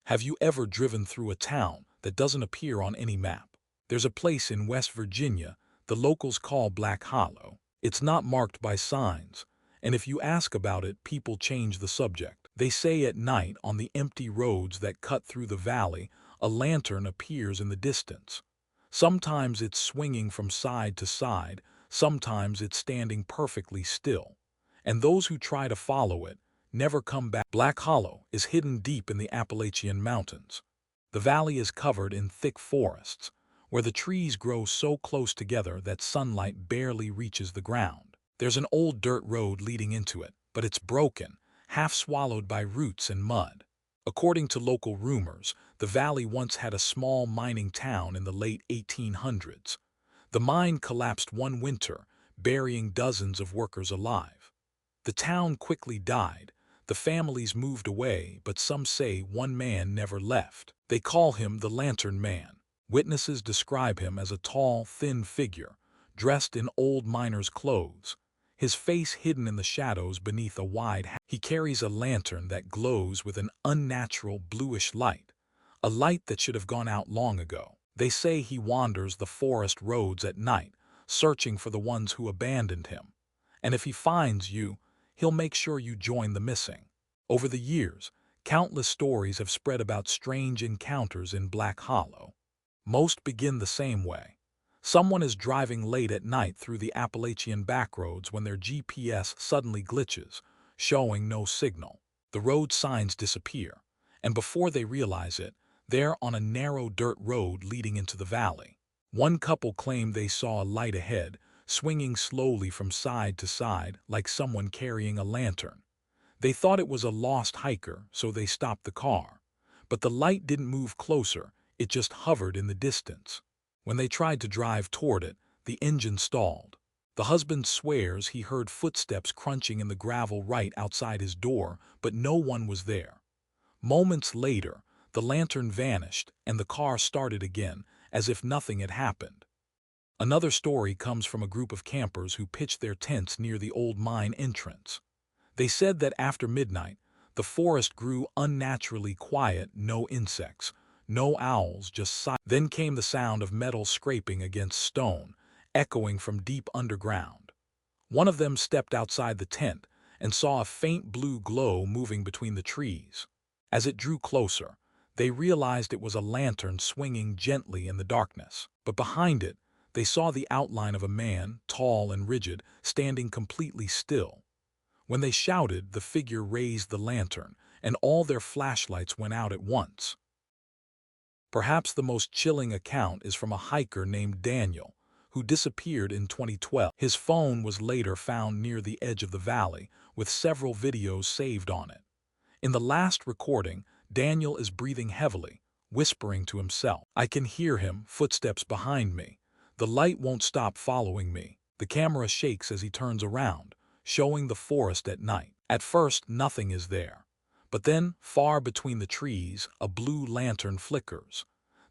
Have you ever driven through a town that doesn't appear on any map? There's a place in West Virginia the locals call Black Hollow. It's not marked by signs, and if you ask about it, people change the subject. They say at night on the empty roads that cut through the valley, a lantern appears in the distance. Sometimes it's swinging from side to side, sometimes it's standing perfectly still. And those who try to follow it never come back. Black Hollow is hidden deep in the Appalachian Mountains. The valley is covered in thick forests, where the trees grow so close together that sunlight barely reaches the ground. There's an old dirt road leading into it, but it's broken, half swallowed by roots and mud. According to local rumors, the valley once had a small mining town in the late 1800s. The mine collapsed one winter, burying dozens of workers alive. The town quickly died. The families moved away, but some say one man never left. They call him the Lantern Man. Witnesses describe him as a tall, thin figure, dressed in old miner's clothes, his face hidden in the shadows beneath a wide hat. He carries a lantern that glows with an unnatural bluish light, a light that should have gone out long ago. They say he wanders the forest roads at night, searching for the ones who abandoned him. And if he finds you, he'll make sure you join the missing. Over the years, countless stories have spread about strange encounters in Black Hollow. Most begin the same way. Someone is driving late at night through the Appalachian backroads when their GPS suddenly glitches, showing no signal. The road signs disappear, and before they realize it, they're on a narrow dirt road leading into the valley. One couple claimed they saw a light ahead, swinging slowly from side to side like someone carrying a lantern. They thought it was a lost hiker, so they stopped the car. But the light didn't move closer, it just hovered in the distance. When they tried to drive toward it, the engine stalled. The husband swears he heard footsteps crunching in the gravel right outside his door, but no one was there. Moments later, the lantern vanished and the car started again, as if nothing had happened. Another story comes from a group of campers who pitched their tents near the old mine entrance. They said that after midnight, the forest grew unnaturally quiet, no insects, no owls, just silence. Then came the sound of metal scraping against stone, echoing from deep underground. One of them stepped outside the tent and saw a faint blue glow moving between the trees. As it drew closer, they realized it was a lantern swinging gently in the darkness. But behind it, they saw the outline of a man, tall and rigid, standing completely still. When they shouted, the figure raised the lantern, and all their flashlights went out at once. Perhaps the most chilling account is from a hiker named Daniel, who disappeared in 2012. His phone was later found near the edge of the valley, with several videos saved on it. In the last recording, Daniel is breathing heavily, whispering to himself. "I can hear him, footsteps behind me. The light won't stop following me." The camera shakes as he turns around, showing the forest at night. At first, nothing is there. But then, far between the trees, a blue lantern flickers.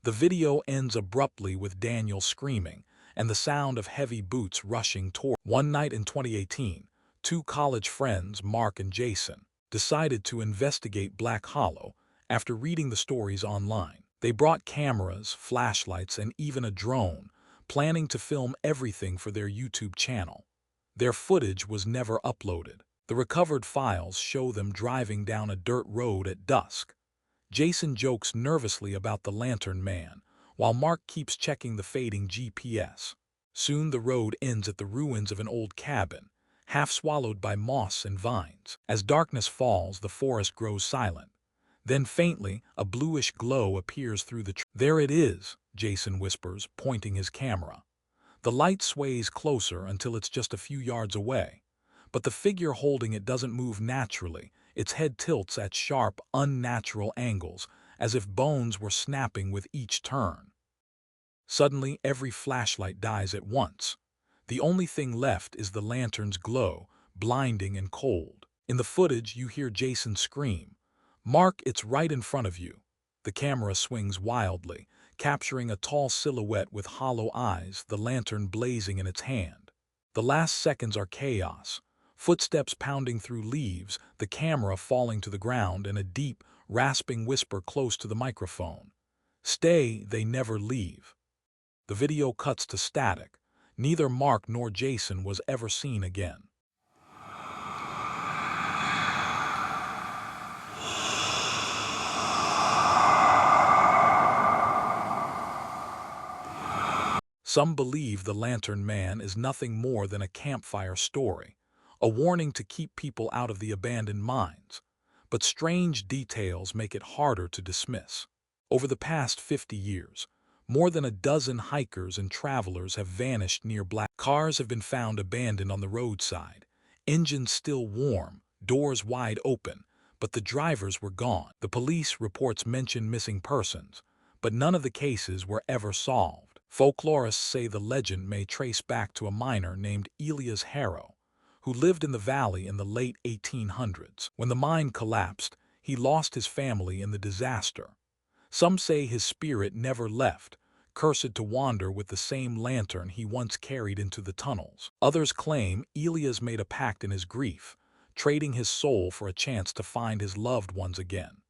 The video ends abruptly with Daniel screaming, and the sound of heavy boots rushing toward. One night in 2018, two college friends, Mark and Jason, decided to investigate Black Hollow after reading the stories online. They brought cameras, flashlights, and even a drone, planning to film everything for their YouTube channel. Their footage was never uploaded. The recovered files show them driving down a dirt road at dusk. Jason jokes nervously about the Lantern Man, while Mark keeps checking the fading GPS. Soon the road ends at the ruins of an old cabin, half swallowed by moss and vines. As darkness falls, the forest grows silent. Then faintly, a bluish glow appears through the trees. "There it is," Jason whispers, pointing his camera. The light sways closer until it's just a few yards away. But the figure holding it doesn't move naturally. Its head tilts at sharp, unnatural angles, as if bones were snapping with each turn. Suddenly, every flashlight dies at once. The only thing left is the lantern's glow, blinding and cold. In the footage, you hear Jason scream, "Mark, it's right in front of you." The camera swings wildly, capturing a tall silhouette with hollow eyes, the lantern blazing in its hand. The last seconds are chaos. Footsteps pounding through leaves, the camera falling to the ground, and a deep, rasping whisper close to the microphone. "Stay, they never leave." The video cuts to static. Neither Mark nor Jason was ever seen again. Some believe the Lantern Man is nothing more than a campfire story, a warning to keep people out of the abandoned mines. But strange details make it harder to dismiss. Over the past 50 years, more than a dozen hikers and travelers have vanished near Black. Cars have been found abandoned on the roadside, engines still warm, doors wide open, but the drivers were gone. The police reports mention missing persons, but none of the cases were ever solved. Folklorists say the legend may trace back to a miner named Elias Harrow, who lived in the valley in the late 1800s. When the mine collapsed, he lost his family in the disaster. Some say his spirit never left, cursed to wander with the same lantern he once carried into the tunnels. Others claim Elias made a pact in his grief, trading his soul for a chance to find his loved ones again.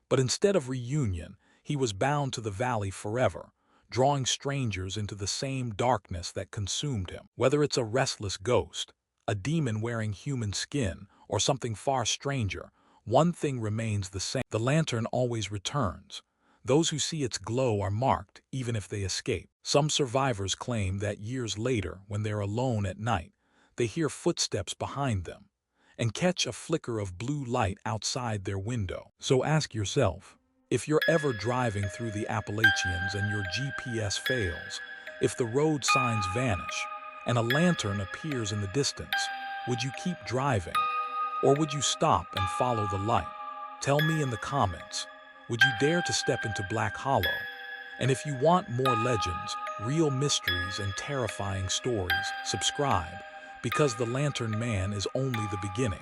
But instead of reunion, he was bound to the valley forever, drawing strangers into the same darkness that consumed him. Whether it's a restless ghost, a demon wearing human skin, or something far stranger, one thing remains the same. The lantern always returns. Those who see its glow are marked, even if they escape. Some survivors claim that years later, when they're alone at night, they hear footsteps behind them and catch a flicker of blue light outside their window. So ask yourself, if you're ever driving through the Appalachians and your GPS fails, if the road signs vanish and a lantern appears in the distance, would you keep driving? Or would you stop and follow the light? Tell me in the comments, would you dare to step into Black Hollow? And if you want more legends, real mysteries, and terrifying stories, subscribe, because the Lantern Man is only the beginning.